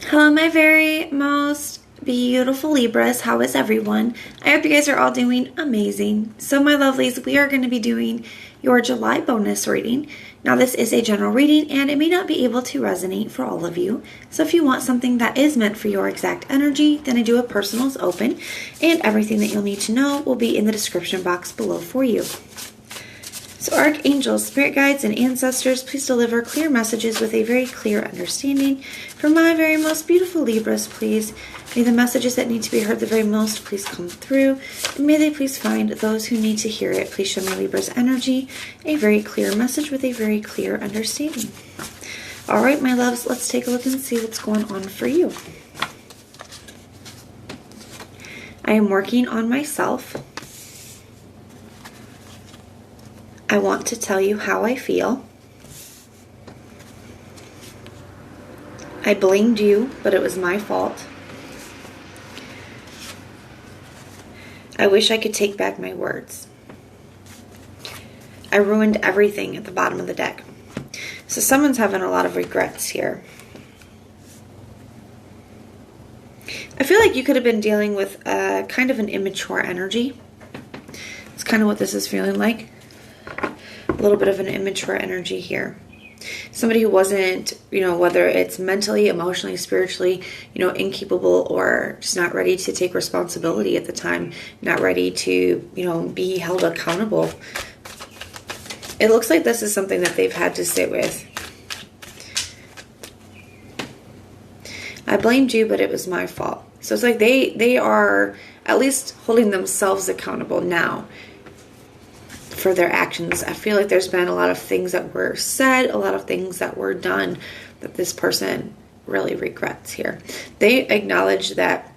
Hello, my very most beautiful Libras. How is everyone? I hope you guys are all doing amazing. So, my lovelies, we are going to be doing your July bonus reading. Now, this is a general reading, and it may not be able to resonate for all of you. So, if you want something that is meant for your exact energy, then I do a personals open, and everything that you'll need to know will be in the description box below for you. So archangels, spirit guides, and ancestors, please deliver clear messages with a very clear understanding. For my very most beautiful Libras, please, may the messages that need to be heard the very most please come through. And may they please find those who need to hear it. Please show me Libra's energy, a very clear message with a very clear understanding. All right, my loves, let's take a look and see what's going on for you. I am working on myself. I want to tell you how I feel. I blamed you, but it was my fault. I wish I could take back my words. I ruined everything at the bottom of the deck. So someone's having a lot of regrets here. I feel like you could have been dealing with kind of an immature energy. It's kind of what this is feeling like. A little bit of an immature energy here. Somebody who wasn't, whether it's mentally, emotionally, spiritually, incapable or just not ready to take responsibility at the time, not ready to, be held accountable. It looks like this is something that they've had to sit with. I blamed you, but it was my fault. So it's like they are at least holding themselves accountable now for their actions. I feel like there's been a lot of things that were said, a lot of things that were done that this person really regrets here. They acknowledge that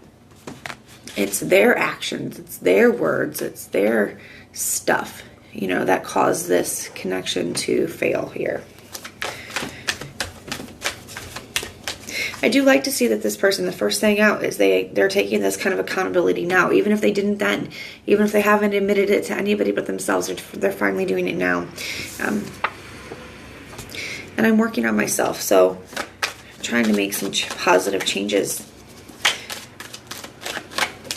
it's their actions, it's their words, it's their stuff, that caused this connection to fail here. I do like to see that this person, the first thing out is they're taking this kind of accountability now, even if they didn't then, even if they haven't admitted it to anybody but themselves, they're finally doing it now. And I'm working on myself, so I'm trying to make some positive changes.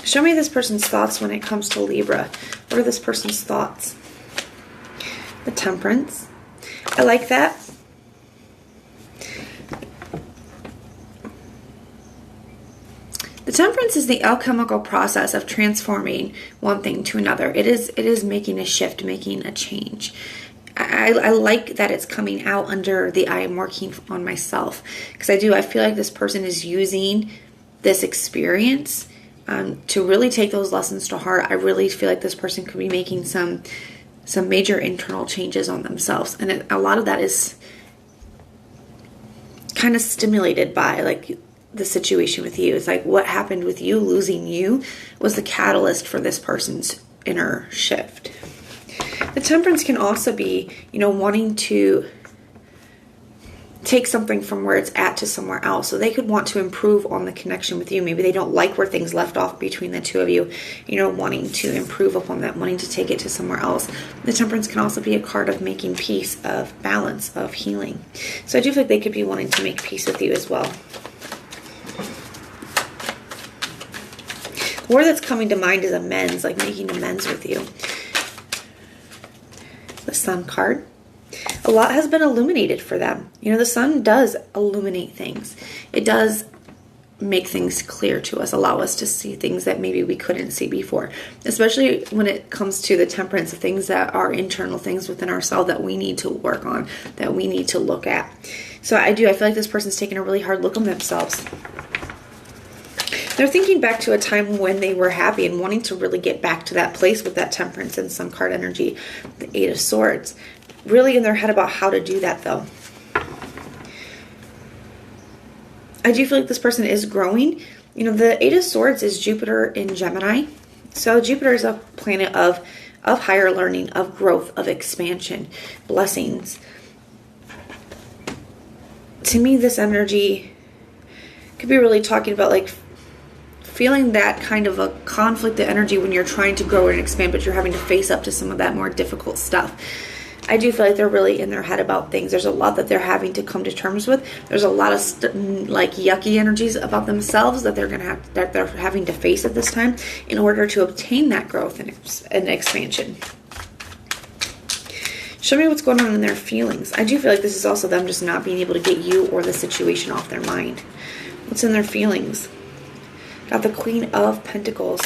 Show me this person's thoughts when it comes to Libra. What are this person's thoughts? The Temperance. I like that. The Temperance is the alchemical process of transforming one thing to another. It is making a shift, making a change. I like that it's coming out under the I am working on myself. Because I feel like this person is using this experience to really take those lessons to heart. I really feel like this person could be making some major internal changes on themselves. And a lot of that is kind of stimulated by the situation with you. It's like what happened with you, losing you, was the catalyst for this person's inner shift. The Temperance can also be, wanting to take something from where it's at to somewhere else. So they could want to improve on the connection with you. Maybe they don't like where things left off between the two of you, wanting to improve upon that, wanting to take it to somewhere else. The Temperance can also be a card of making peace, of balance, of healing. So I do feel like they could be wanting to make peace with you as well. The word that's coming to mind is amends, like making amends with you. The Sun card. A lot has been illuminated for them. The sun does illuminate things. It does make things clear to us, allow us to see things that maybe we couldn't see before. Especially when it comes to the Temperance, of things that are internal, things within ourselves that we need to work on, that we need to look at. So I feel like this person's taking a really hard look on themselves. They're thinking back to a time when they were happy and wanting to really get back to that place with that Temperance and Sun card energy. The Eight of Swords. Really in their head about how to do that, though. I do feel like this person is growing. The Eight of Swords is Jupiter in Gemini. So Jupiter is a planet of higher learning, of growth, of expansion, blessings. To me, this energy could be really talking about feeling that kind of a conflicted energy when you're trying to grow and expand, but you're having to face up to some of that more difficult stuff. I do feel like they're really in their head about things. There's a lot that they're having to come to terms with. There's a lot of like yucky energies about themselves that they're having to face at this time in order to obtain that growth and expansion. Show me what's going on in their feelings. I do feel like this is also them just not being able to get you or the situation off their mind. What's in their feelings? Got the Queen of Pentacles.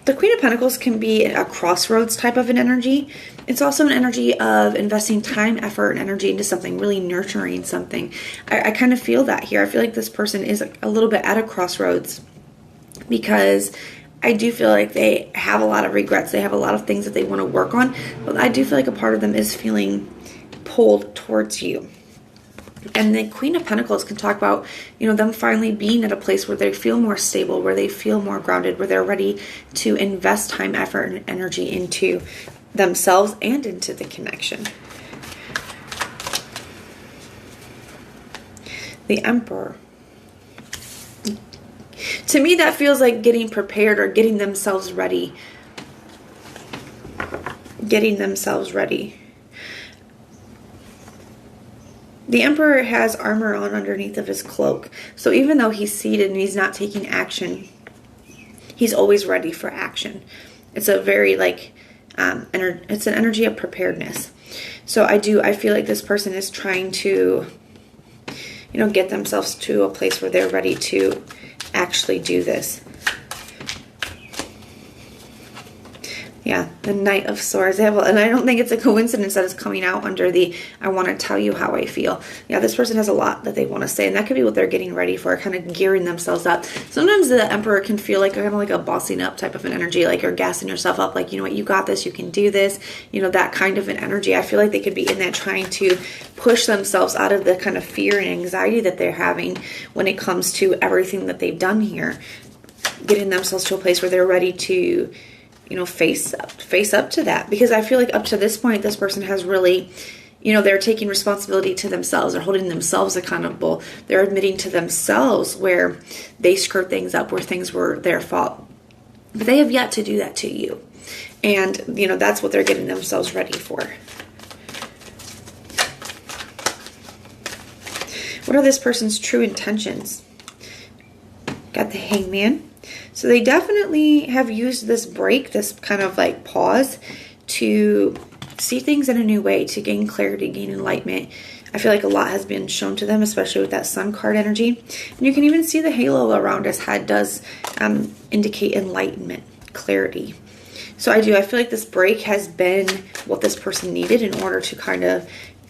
The Queen of Pentacles can be a crossroads type of an energy. It's also an energy of investing time, effort, and energy into something, really nurturing something. I kind of feel that here. I feel like this person is a little bit at a crossroads because I do feel like they have a lot of regrets. They have a lot of things that they want to work on, but I do feel like a part of them is feeling pulled towards you. And the Queen of Pentacles can talk about, them finally being at a place where they feel more stable, where they feel more grounded, where they're ready to invest time, effort, and energy into themselves and into the connection. The Emperor. To me, that feels like getting prepared or getting themselves ready. Getting themselves ready. The Emperor has armor on underneath of his cloak. So even though he's seated and he's not taking action, he's always ready for action. It's a very it's an energy of preparedness. So I feel like this person is trying to, get themselves to a place where they're ready to actually do this. Yeah, the Knight of Swords. And I don't think it's a coincidence that it's coming out under the I want to tell you how I feel. Yeah, this person has a lot that they want to say, and that could be what they're getting ready for, kind of gearing themselves up. Sometimes the Emperor can feel like kind of like a bossing up type of an energy, like you're gassing yourself up, like, you got this, you can do this, that kind of an energy. I feel like they could be in that trying to push themselves out of the kind of fear and anxiety that they're having when it comes to everything that they've done here. Getting themselves to a place where they're ready to face up to that. Because I feel like up to this point, this person has really, they're taking responsibility to themselves. They're holding themselves accountable. They're admitting to themselves where they screwed things up, where things were their fault. But they have yet to do that to you. And, that's what they're getting themselves ready for. What are this person's true intentions? Got the Hangman. So they definitely have used this break, this kind of like pause, to see things in a new way, to gain clarity, gain enlightenment. I feel like a lot has been shown to them, especially with that Sun card energy. And you can even see the halo around his head does indicate enlightenment, clarity. So I feel like this break has been what this person needed in order to kind of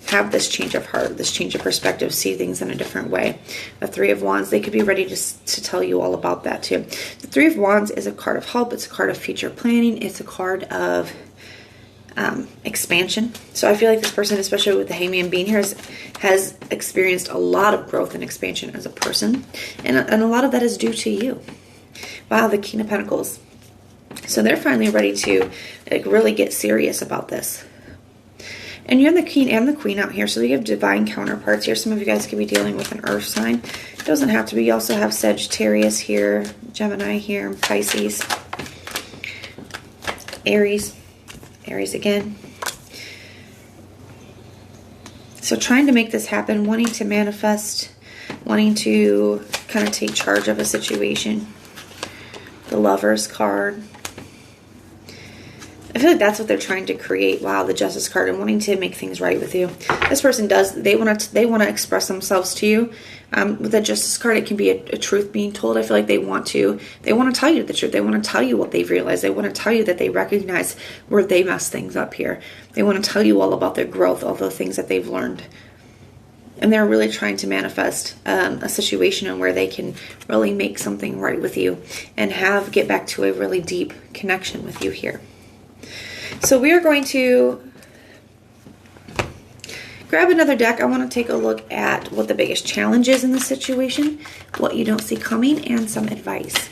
have this change of heart, this change of perspective, see things in a different way. The Three of Wands, they could be ready to tell you all about that too. The Three of Wands is a card of help. It's a card of future planning. It's a card of expansion. So I feel like this person, especially with the Hangman being here, has experienced a lot of growth and expansion as a person. And a lot of that is due to you. Wow, the King of Pentacles. So they're finally ready to really get serious about this. And you have the King and the Queen out here, so you have divine counterparts here. Some of you guys could be dealing with an earth sign. It doesn't have to be. You also have Sagittarius here, Gemini here, Pisces, Aries again. So trying to make this happen, wanting to manifest, wanting to kind of take charge of a situation. The Lovers card. I feel like that's what they're trying to create. Wow, the Justice card, and wanting to make things right with you. This person does. They want to express themselves to you. With the Justice card, it can be a truth being told. I feel like they want to tell you the truth. They want to tell you what they've realized. They want to tell you that they recognize where they messed things up here. They want to tell you all about their growth, all the things that they've learned. And they're really trying to manifest a situation in where they can really make something right with you and get back to a really deep connection with you here. So we are going to grab another deck. I want to take a look at what the biggest challenge is in this situation, what you don't see coming, and some advice.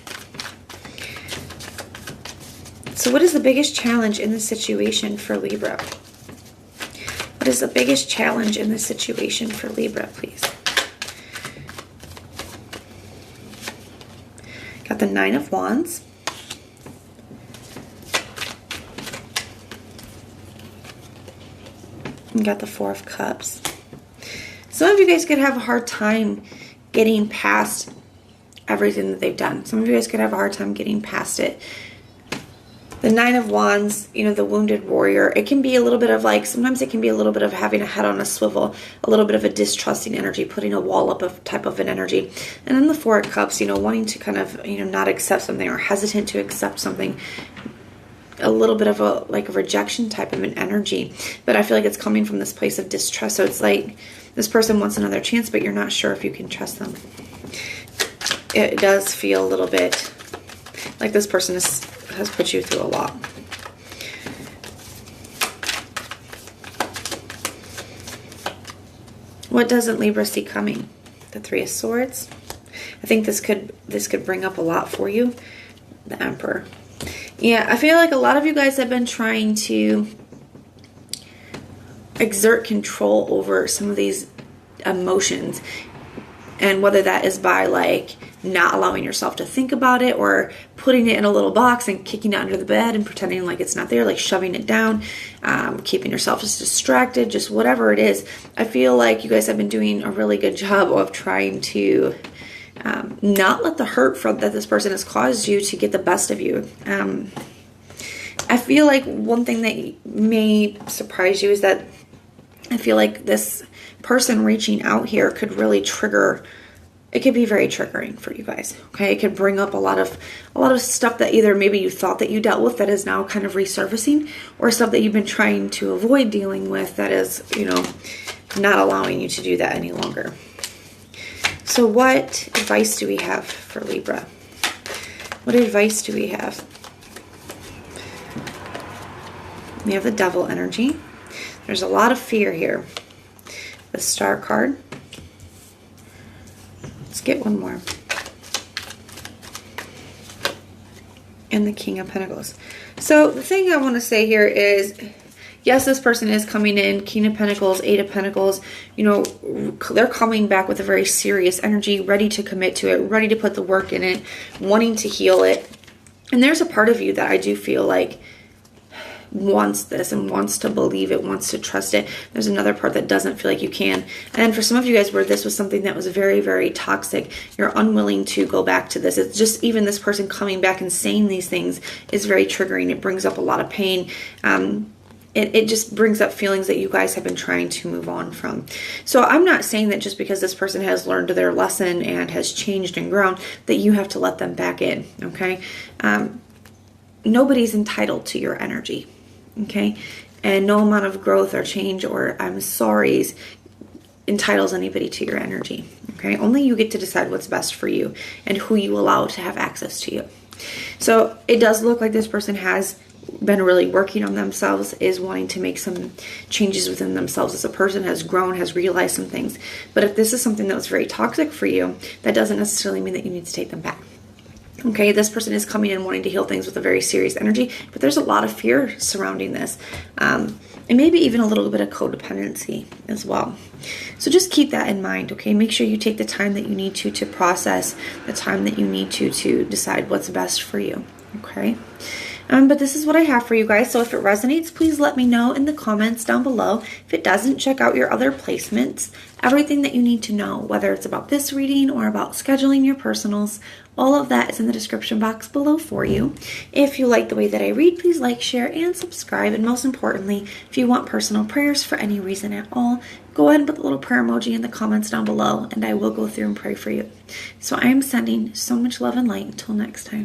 So what is the biggest challenge in this situation for Libra? What is the biggest challenge in this situation for Libra, please? Got the Nine of Wands. You got the Four of Cups. Some of you guys could have a hard time getting past everything that they've done. Some of you guys could have a hard time getting past it. The Nine of Wands, you know, the wounded warrior, it can be a little bit of like, sometimes it can be a little bit of having a head on a swivel, a little bit of a distrusting energy, putting a wall up of type of an energy. And then the Four of Cups, you know, wanting to kind of, you know, not accept something or hesitant to accept something. A little bit of a, like a rejection type of an energy. But I feel like it's coming from this place of distrust. So it's like this person wants another chance, but you're not sure if you can trust them. It does feel a little bit like this person has put you through a lot. What doesn't Libra see coming? The Three of Swords. I think this could bring up a lot for you. The Emperor. Yeah, I feel like a lot of you guys have been trying to exert control over some of these emotions. And whether that is by like not allowing yourself to think about it, or putting it in a little box and kicking it under the bed and pretending like it's not there, like shoving it down, keeping yourself just distracted, just whatever it is. I feel like you guys have been doing a really good job of trying to not let the hurt from that this person has caused you to get the best of you. I feel like one thing that may surprise you is that I feel like this person reaching out here could really trigger. It could be very triggering for you guys. Okay, it could bring up a lot of stuff that either maybe you thought that you dealt with that is now kind of resurfacing, or stuff that you've been trying to avoid dealing with that is, you know, not allowing you to do that any longer. So what advice do we have for Libra? What advice do we have? We have the Devil energy. There's a lot of fear here. The Star card. Let's get one more. And the King of Pentacles. So the thing I want to say here is, yes, this person is coming in, King of Pentacles, Eight of Pentacles, you know, they're coming back with a very serious energy, ready to commit to it, ready to put the work in it, wanting to heal it. And there's a part of you that I do feel like wants this and wants to believe it, wants to trust it. There's another part that doesn't feel like you can. And for some of you guys where this was something that was very, very toxic, you're unwilling to go back to this. It's just even this person coming back and saying these things is very triggering. It brings up a lot of pain. It just brings up feelings that you guys have been trying to move on from. So I'm not saying that just because this person has learned their lesson and has changed and grown, that you have to let them back in, okay? Nobody's entitled to your energy, okay? And no amount of growth or change or I'm sorry's entitles anybody to your energy, okay? Only you get to decide what's best for you and who you allow to have access to you. So it does look like this person has been really working on themselves, is wanting to make some changes within themselves as a person, has grown, has realized some things. But if this is something that was very toxic for you, that doesn't necessarily mean that you need to take them back. Okay, this person is coming in wanting to heal things with a very serious energy, but there's a lot of fear surrounding this. And maybe even a little bit of codependency as well. So just keep that in mind, okay? Make sure you take the time that you need to process, the time that you need to decide what's best for you, okay? But this is what I have for you guys. So if it resonates, please let me know in the comments down below. If it doesn't, check out your other placements. Everything that you need to know, whether it's about this reading or about scheduling your personals, all of that is in the description box below for you. If you like the way that I read, please like, share, and subscribe. And most importantly, if you want personal prayers for any reason at all, go ahead and put the little prayer emoji in the comments down below, and I will go through and pray for you. So I am sending so much love and light until next time.